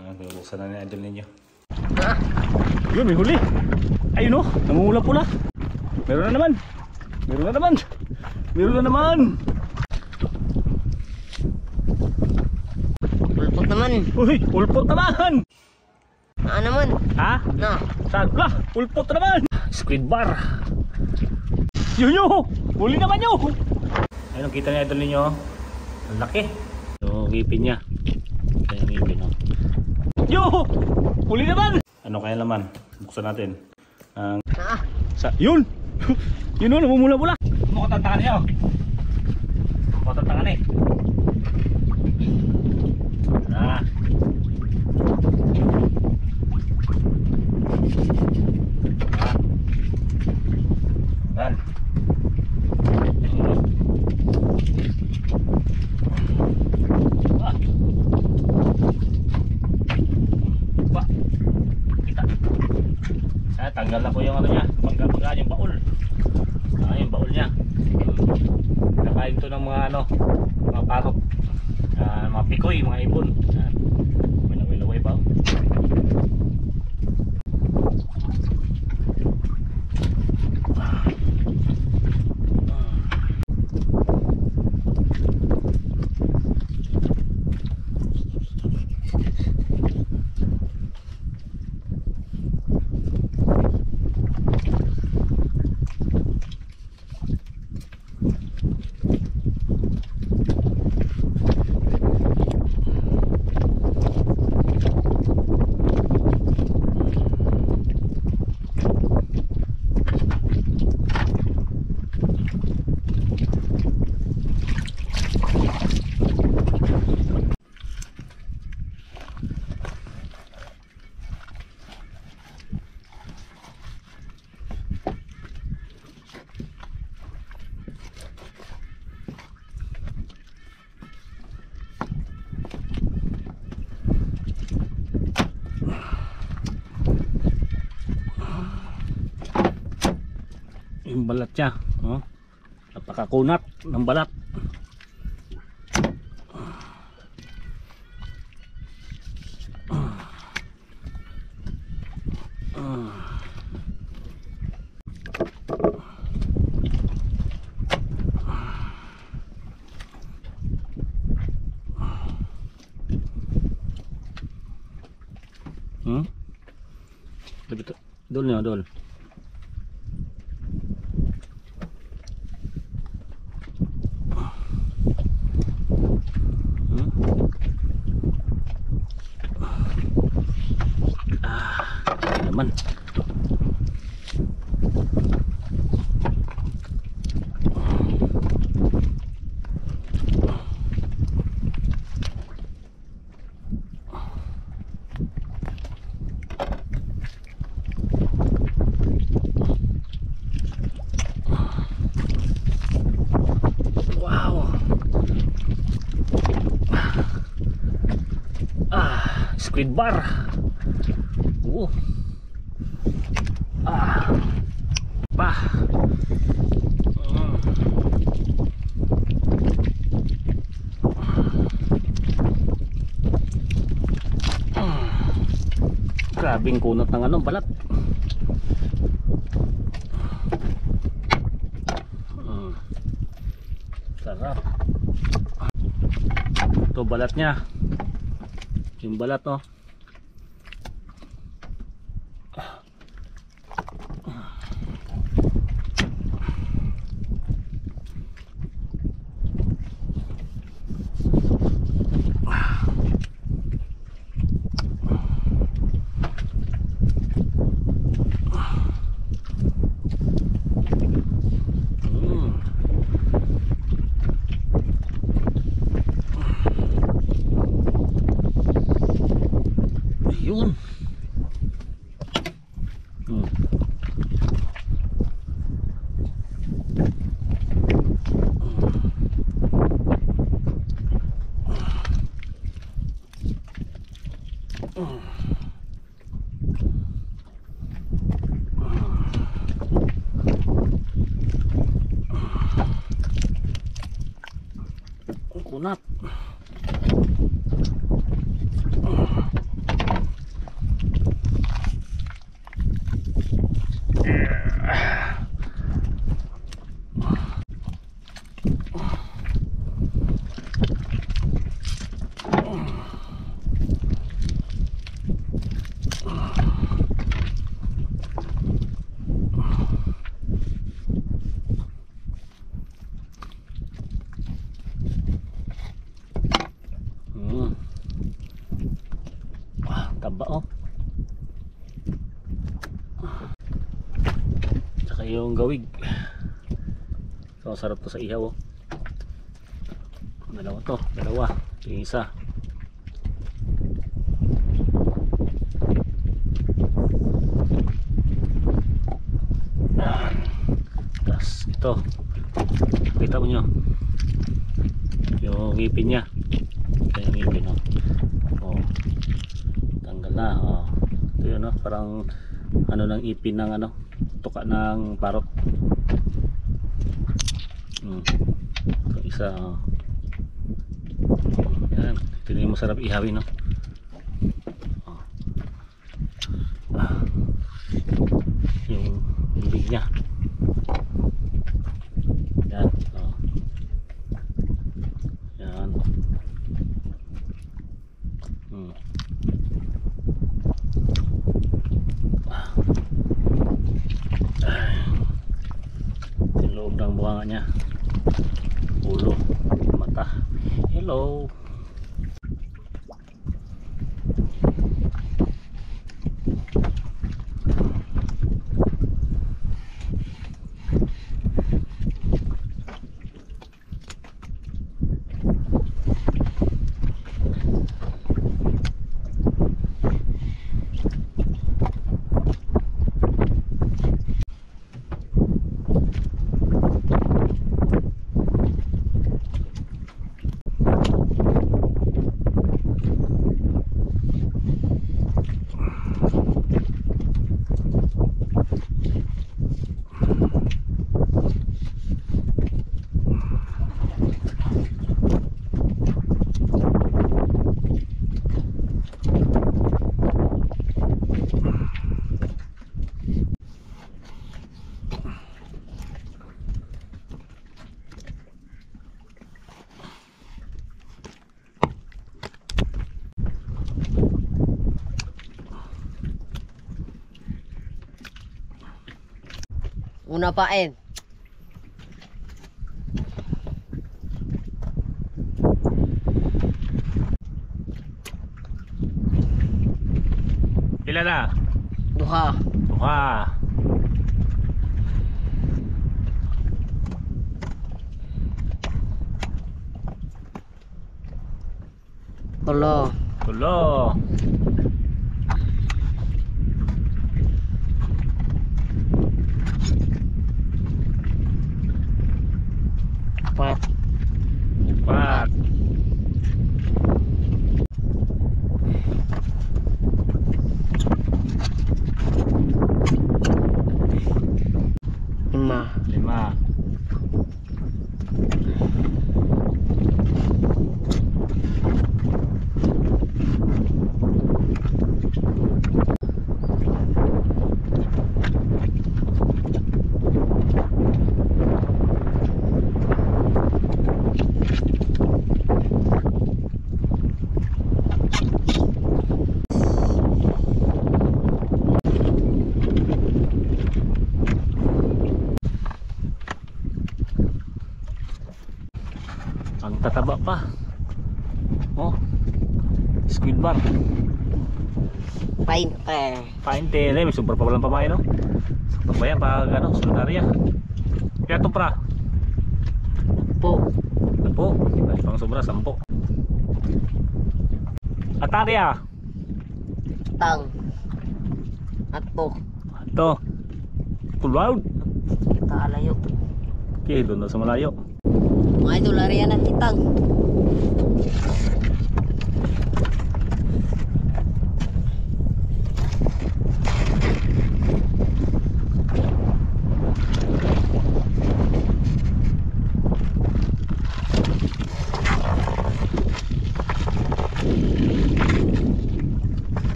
Buksan na ni idol ninyo. Ah. Yun, may huli. Ayun o, namumula pula. Meron na naman. Meron na naman. Meron na naman. Ulpot naman. Uy, ulpot naman. Naman. Ha? Na. Saan? Lah, ulpot na naman. Squid bar. Yun yun. Huli naman yun. Ayun, ang kita ni idol ninyo. Ang laki. Yung ngipin niya. Ito yung ngipin o. Yo! Huli naman. Ano kaya naman? Buksan natin. Yun! Yun o, namumula-mula. Makatantangan niya o. Makatantangan eh. Ah. Yan. Tanggal na po yung ano niya, pangga yung baul. Yung baul niya. Nakain to ng mga ano, mga parok, mga pikoy, mga ibon. May laway-laway pa. Yung balat niya, oh. Napakakunat ng balat. Dol niya, dol. Naman. Wow. Squid bar. Pa. Grabing kunot ng ano, balat. Sarap. Ito balat niya. Yung balat oh. Yun. Kunat. Taba oh. Tsaka yung gawig. So sarap to sa ihaw oh. Dalawa to, dalawa. Ito yung isa. Tapos ito. Kita mo nyo. Yung ngipin niya. Ito yung ngipin oh. Oh. Tanggal na oh. Ito yun oh. Parang ano ng ipin ng ano. Tuka ng parot. Ito isa oh. Yan. Ito yung masarap ihawin no. Oh. Yung bibig niya. Yan oh. Yan yung loob ng buhanga niya, ulo, mata. Hello. Una pain. Pila na? Duha. Duha. Tulo. Tulo. Empat. Empat. Lima. Lima. Ang tataba pa. Oh. Squid bar. Pain. Painte, may super pa walang pamain no. Sakto pa yan pag ano, sunarya. Kaya to pra. Po. Sampo. Ay, pang sobra, 10. Atarya. Tang. Ato. Ito. Kulawd. Kaalayo. Okay, doon sa malayo. Mga idol, ariyan ang kitang.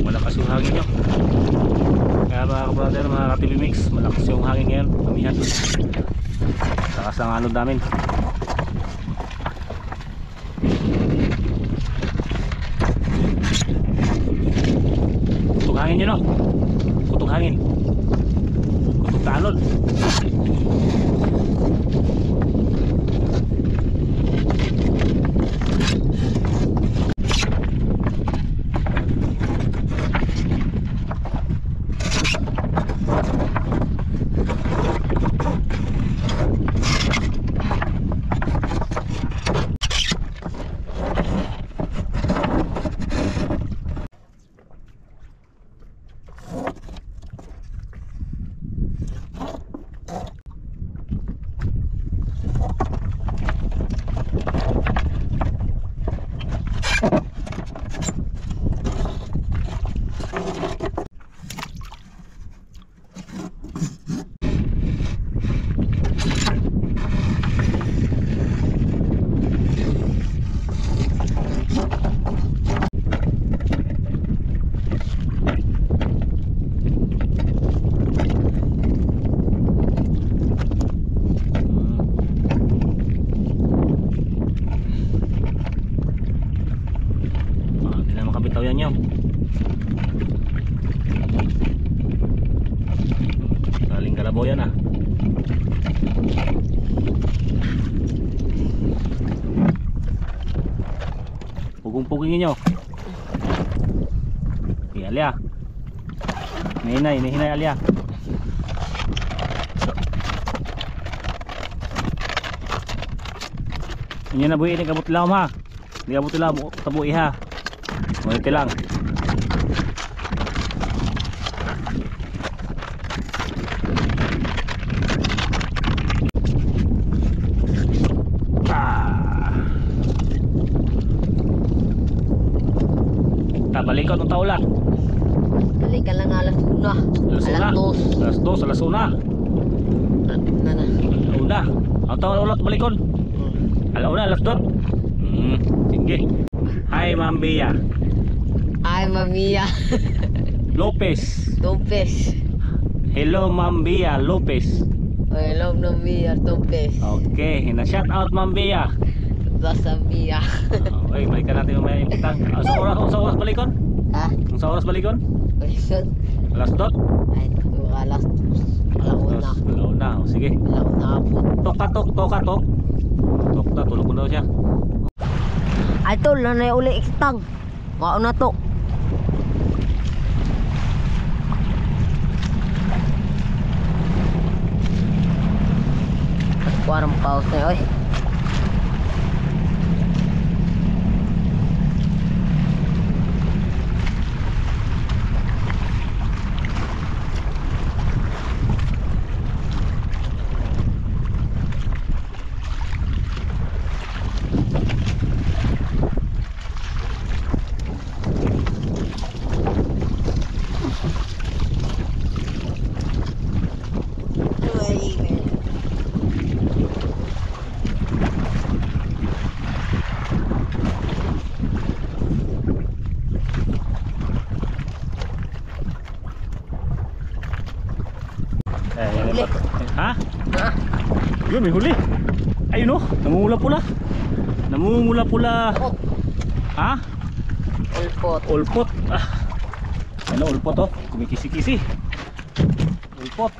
Malakas yung hangin nyo. Kaya mga kabrother, mga ka-TV Mix, malakas yung hangin ngayon. Kamihan. Lakas ang anod namin. Kutung hangin nyo no. Kutung hangin. Kutung tanod. bitaw yan nyo. Galing kalabaw yan ah. Pugong-pugingin nyo. Okay, Alia. Nahinay Alia. Inyo na buhi, hindi kabut lang ha. Hindi kabut lang, tabuhi ha. Ngunit lang. Balikan ng tao lang. Balikan lang alas 1. Alas 2, alas 1. Na. Una. Ang tao ulat balikon. Alauna, alas 2. Sige. Hi Ma'am Bea. Ay, Mamia. Lopez. Topes. Hello Ma'am Bea Lopez. Hello, Mamia. Topes. Okay, na-shout out Ma'am Bea. Basta Mia. Okay, balikan natin mamaya yung pitang. Sa oras balikon? Ha? Sa oras balikon? Balikan. Alas 2? Ay, alas. Alauna. Alauna, o sige. Alauna po. Tok. Tok na, tulog ko daw siya. Ay, tol, nanay uli ikitang. Mao na to. Parang pause na oy. Huli. Ha? Ha? Yun, may huli. Ayun o, namumula pula. Oh, Ha? ulpot. Ulpot. Ano ulpot oh? Kumikisi-kisi. Ulpot.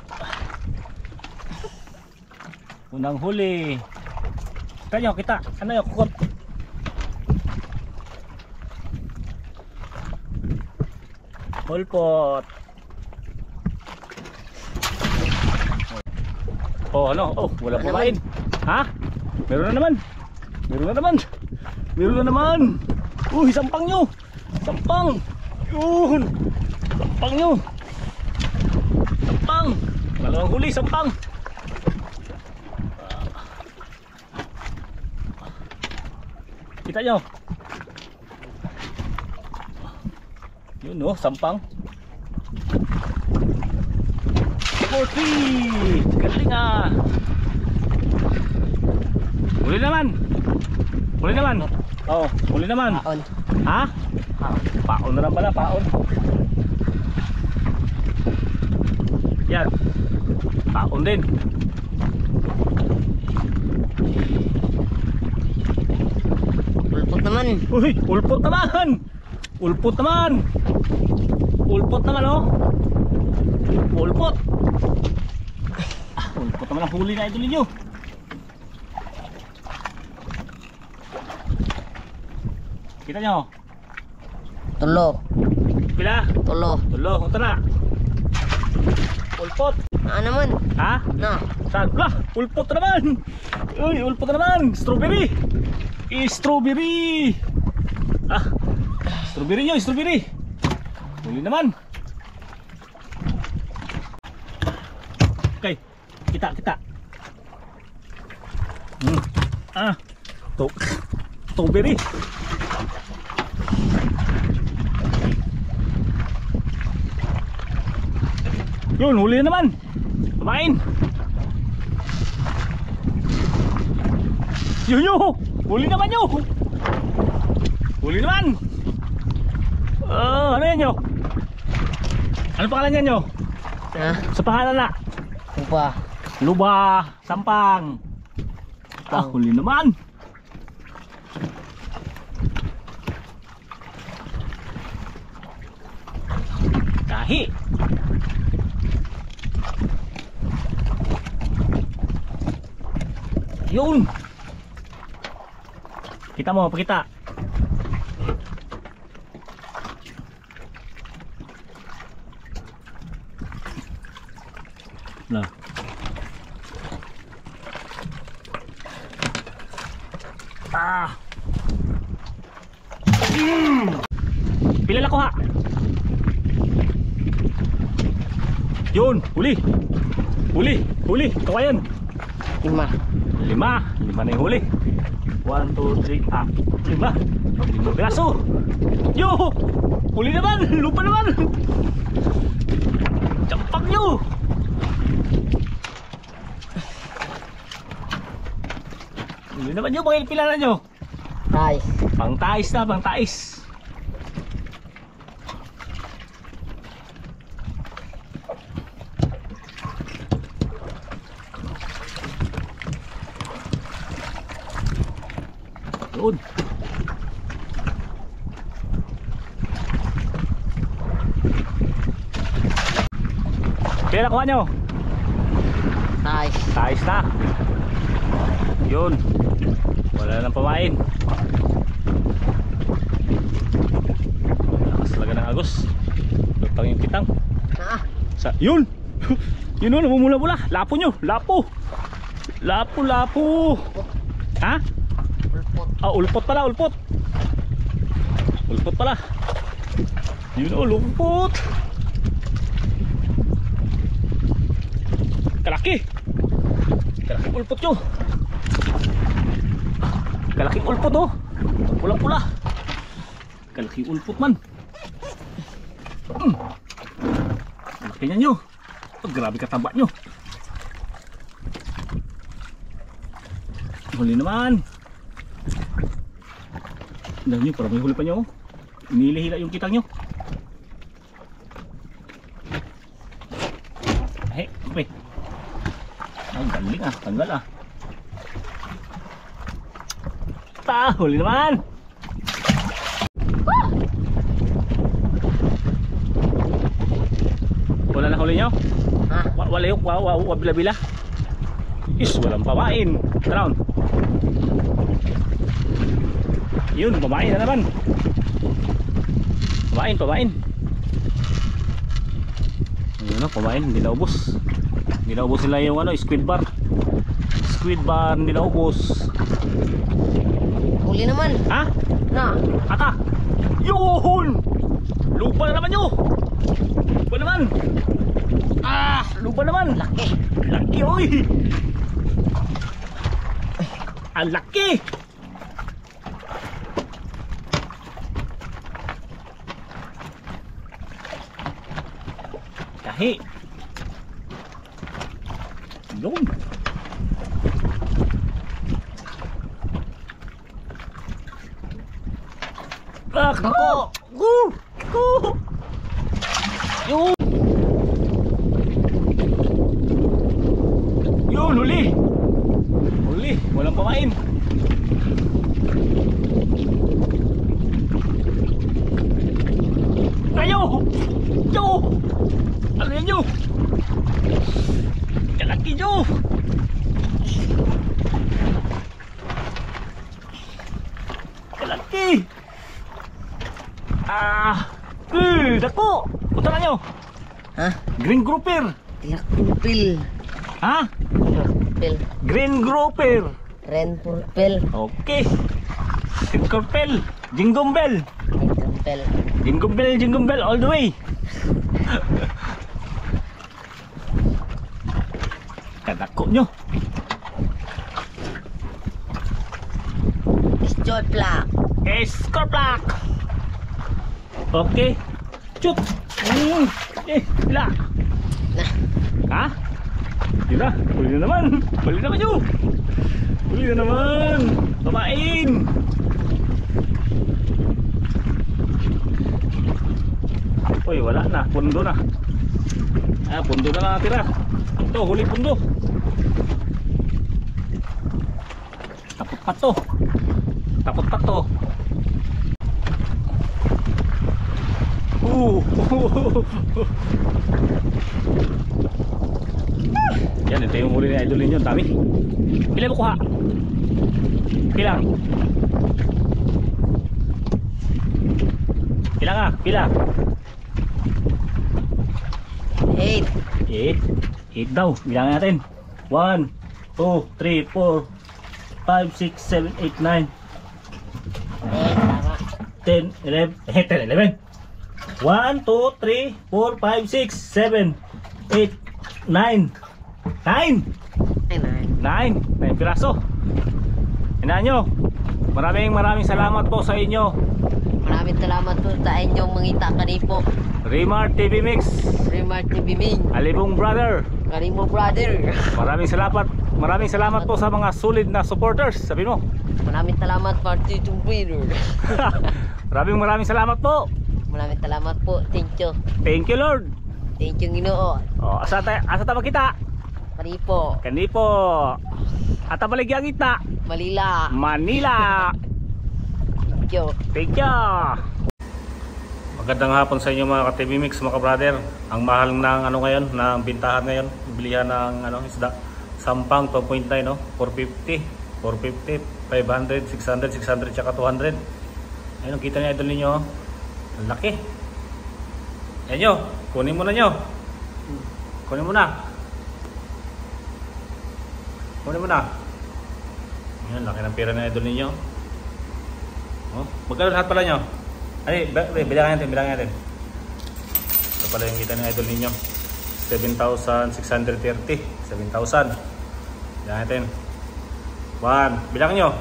Unang huli. Kita. Ano yung kukot? Ulpot. Oh, ano? Oh, wala pa kain. Ha? Meron na naman. Uy, sampang nyo. Sampang. Yun. Sampang nyo. Sampang. Malawang huli, sampang. Kita nyo. Yun oh, sampang. 40. Galing ah. Huli naman. Oh, huli naman. Paon. Ha? Paon na lang pala, paon. Yan. Paon din. Ulpot naman. Uy, ulpot naman. Ulpot naman oh. Ulpot. Ulpot naman ang huli na idol ninyo. Kita nyo? Tulo. Pila? Tulo. Ito na. Ulpot. Naman. Ha? Na. Saan? Ulpot na naman. Uy, ulpot na naman. Strawberry. Strawberry. Strawberry nyo, strawberry. Huli naman. Okay. Kita. Strawberry. Yun, huli na naman. Kumain. Yun. Huli naman nyo. Huli naman. Ano yan nyo? Ano pangalan yan nyo? Ha? Sa pangalan na? Upa. Luba. Sampang. Huli naman. Tahi. Yun. Kita mo, pakita. Nah. Pila na ko ha. Yun, huli. Huli, kawayan. 5. Lima na yung huli. 1, 2, 3, 5. 5 piraso. Yo, huli naman, lupa naman. Campak nyo. Huli naman nyo, mga pila nyo. Nice. Pangtais na, pangtais. Yun. Kaya nakuha nyo. Nice. Tais na. Yun. Wala nang pamain. Lakas talaga ng agos. Lutang yung kitang. Yun. Yun o, namumula-mula. Lapo nyo. Lapo. Lapo. Ha? Ulpot pala, ulpot. Ulpot pala. Yun o, lumpot. Kalaki. Kalaking ulpot nyo. Kalaking ulpot oh. Pula-pula. Kalaking ulpot man. Malaki niya nyo. Grabe kataba nyo. Huli naman. Tignan nyo, parang may huli pa nyo. Inilihila yung kitang nyo. Ay, okay. Ang galing ah, tanggal ah. Huli naman. Wala na huli nyo? Wala yung wabila-bila. Is, walang pamain. Drown. Yun, pamain na naman. Pamain. Yun na, pamain, hindi naubos. Hindi naubos nila yung squid bar. Squid bar, hindi naubos. Huli naman. Ha? Na. Ata. Yun! Lupa na naman nyo. Lupa naman. Lupa naman. Laki. Laki, oy. Ang laki. Tahi. Yun. Nako. Yun. Yun, huli. Walang pamain. Ayo. Ano yan nyo? Kalaki nyo. Kalaki. Dako. Punta na nyo. Ha? Green grouper. Purple. Ha? Purple. Green grouper. Red purple. Okay. Green grouper. Jingle bell. Red purple. Jingle bell all the way. Kadako nyo. Short black. Scorplack. Okay. Shoot. Bila. Nah. Ha? Bila. Huli na naman. Huli na naman nyo. Huli na naman. Pamain. Uy, wala na. Pundo na. Pundo na nakatira. Ito, huli pundo. Tapot pa to. Yan, ito yung huli ni idol ninyo. Dami. Pila mo kuha? Pila? Pila nga? Pila? 8. 8. 8 daw. Bilangin natin. 1, 2, 3, 4, 5, 6, 7, 8, 9, 10, 11. 10, 11. 1, 2, 3, 4, 5, 6, 7, 8, 9. 9 piraso. Hinaan nyo. Maraming salamat po sa inyo. Maraming salamat po sa inyong mangita kanipo. Rimar TV Mix, Rimar TV Ming, Alibong Brother. Karimo Brother. Maraming salamat po sa mga solid na supporters. Sabi mo. Maraming salamat for Titong Breeder. Maraming salamat po. Maraming salamat po. Thank you. Thank you Lord. Thank you Ginoo. Oh, asa ta makita? Kanipo. Kanipo. Ata baligya kita. Malila. Manila. Thank you. Thank you. Magandang hapon sa inyo mga ka-TV Mix, mga ka-brother. Ang mahal ng ano ngayon, ng bintahan ngayon, bilihan ng ano isda. Sampang 2.9 no, 450, 500, 600, 600 tsaka 200. Ayun, kita niyo idol ninyo. Ang laki. Ayan nyo, kunin mo na nyo. Kunin mo na. Kunin mo na. Ayan, laki ng pera ng idol ninyo. Oh, magkano lahat pala nyo? Ay, bilangin natin. Ito pala yung kita ng idol ninyo. 7,630. 7,000. Bilangin natin. 1. Bilang nyo.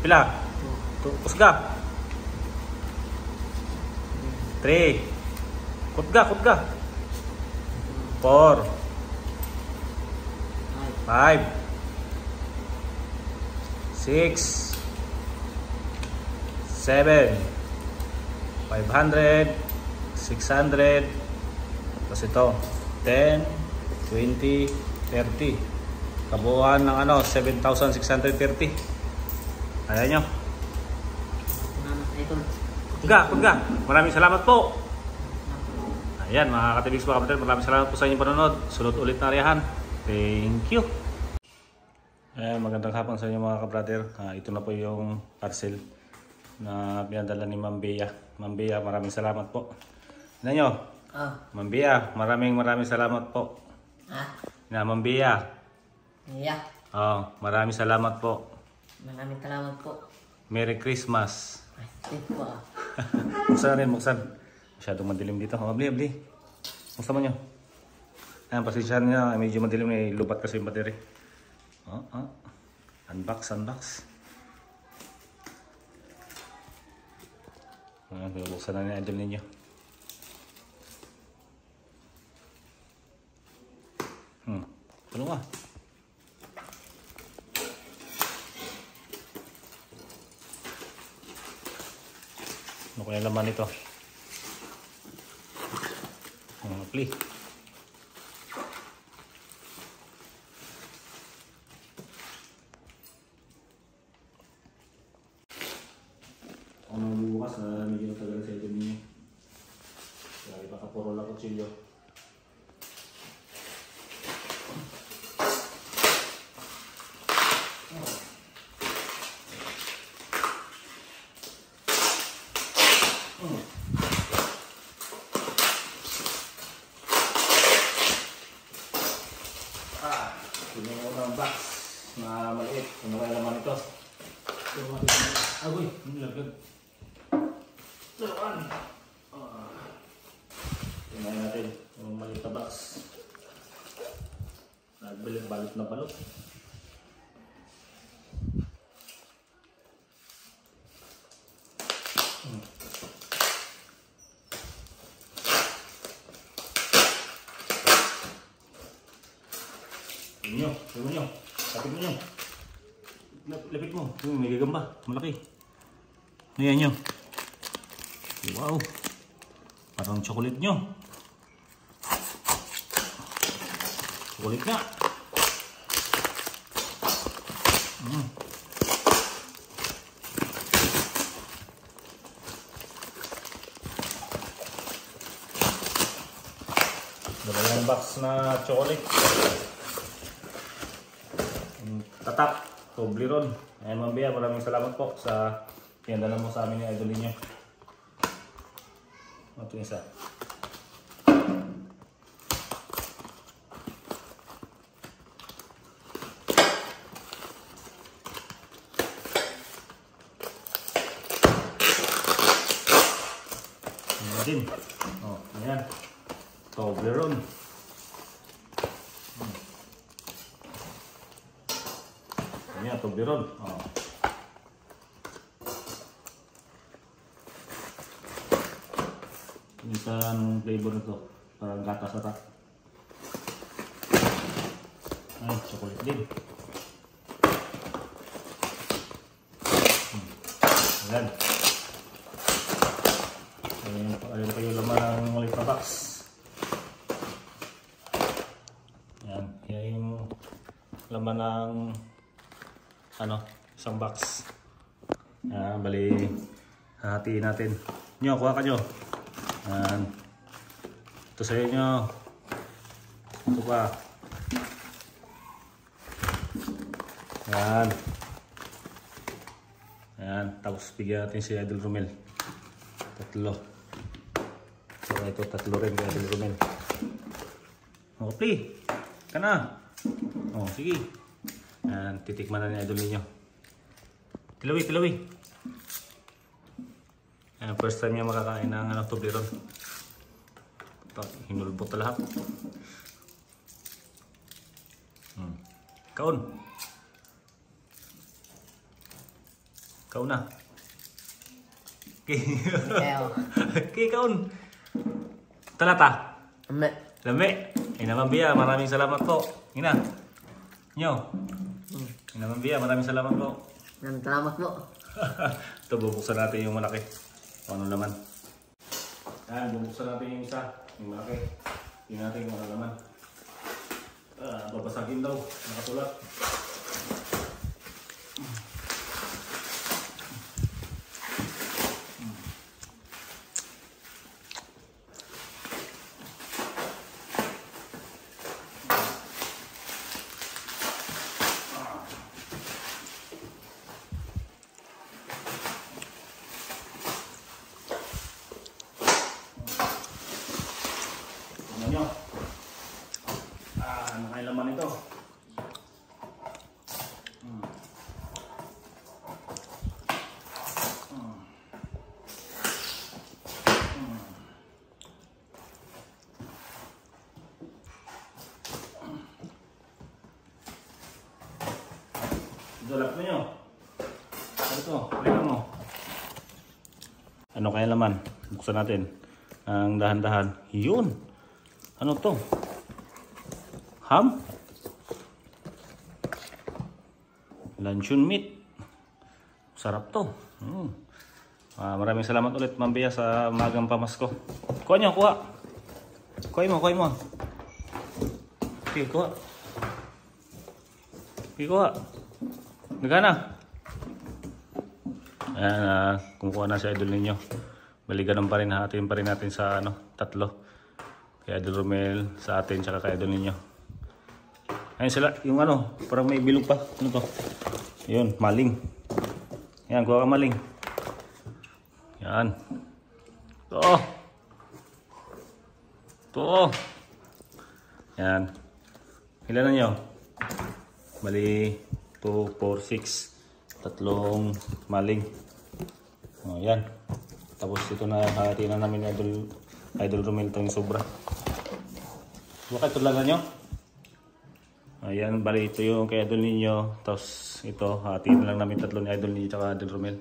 Pila? Kusga. 3. Kutga. 4. 5. 6. 7, 500, 600, tapos ito 10, 20, 30, kabuuan ng ano 7,630. Ayan nyo. Kutga. Maraming salamat po. Ayan mga ka-TV Mix, mga kapatid, maraming salamat po sa inyong panonood. Sunod ulit na arihan. Thank you. Ayan, magandang hapon sa inyo mga ka-brother. Ito na po yung parcel na pinadala ni Ma'am Bea. Ma'am Bea, maraming salamat po. Tignan nyo. Ma'am Bea, maraming salamat po. Ma'am Bea. Yeah. Maraming salamat po. Maraming salamat po. Merry Christmas. Ay, po. Buksan. Masyadong madilim dito. Abli. Buksan mo nyo. Ayan, pasensyahan nyo. Medyo madilim. May lubat kasi yung battery. Unbox. Binubuksan na ni idol ninyo. Tulong ka. Ano kaya laman ito? Apli. Bukas na medyo natagal sa ito ninyo. Lagi pa kapuro lang kutsilyo. Ito yung unang box na maliit. Ano kaya laman ito? Agoy, nilagag. Laruan. Tingnan natin yung maliit na box. Nagbilit balot na balot. Tingnan nyo. Lapit mo nyo. Lapit mo. May gagamba. Malaki. Ayan nyo. Wow. Parang chocolate nyo. Chocolate nga. Dalawang box na chocolate. Tatak, Toblerone. Ayan Ma'am Bea, maraming salamat po sa pinadala mo sa amin ni Idol ninyo. Ito yung isa. Din. Oh, ayan. Toblerone. Ayan, Toblerone. Oh. Isang flavor nito. Parang gatas ata. Ay, chocolate din. Ayan. Ayun pa yung laman ng maliit na box. Yan. Yan yung laman ng isang box. Yan. Bali, hahatiin natin. Nyo, kuha ka nyo. Yan. Ito sa inyo. Ito pa. Yan. Yan. Tapos bigyan natin si Idol Romel. Tatlo. So ito tatlo rin kaya Idol Romel. Okay. Ka na. Oh, sige. Yan, titikman na ni Idol ninyo. Tilawi, tilawi. Yan, first time niya makakain ng Toblerone. Ito, hinulbot na lahat. Kaon. Kaon na. Okay, kaon. Talata. Lame. Lame. Ma'am Bea, maraming salamat po. Ina. Nyo. Ma'am Bea, maraming salamat po. Salamat po. Ito, bubuksan natin yung malaki. Ano naman. Yan, bubuksan natin yung isa. Yung malaki. Tingnan natin yung ano naman. Babasagin daw. Nakasulat. Ano kaya laman ito? Dulap mo nyo. Ano ito? Palikan mo. Ano kaya laman? Buksan natin. Ang dahan-dahan. Yun! Ano to? Ham? Luncheon meat. Sarap to. Maraming salamat ulit Ma'am Bea sa magang pamasko. Kuha nyo, kuha. Kuha mo, kuha mo. Okay, kuha. Okay, kuha. Nagana. Ayan, kumukuha na si Idol ninyo. Baliganan pa rin, hahatiin pa rin natin sa tatlo. Kay Idol Romel, sa atin, tsaka kay Idol ninyo. Ayun sila, yung parang may bilog pa. Ano to? Yun, maling. Yan, kuha ka maling. Yan. Ito. Ito. Yan. Ilan na nyo? Bali, 2, 4, 6. Tatlong maling. O, yan. Tapos ito na, hahatiin na namin Idol Romel ito yung sobra. Bakit tulagan nyo? Ayan, bali ito yung kay Idol ninyo. Tapos ito, hatiin na lang namin tatlo ni Idol ninyo at Idol Romel.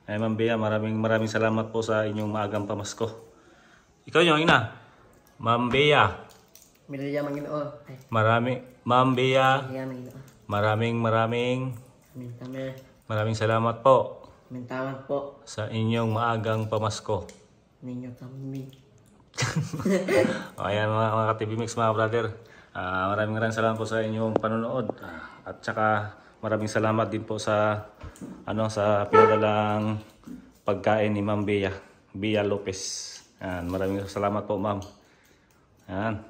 Ay Ma'am Bea, maraming salamat po sa inyong maagang pamasko. Ikaw nyo, ina. Ma'am Bea. Ma'am Bea. Maraming salamat po. Sa inyong maagang pamasko. Ninyo kami. Ayan mga ka-TV Mix, mga brother. Maraming salamat po sa inyong panonood. At saka maraming salamat din po sa sa pinadalang pagkain ni Ma'am Bea Lopez. Maraming salamat po, Ma'am. Ayan.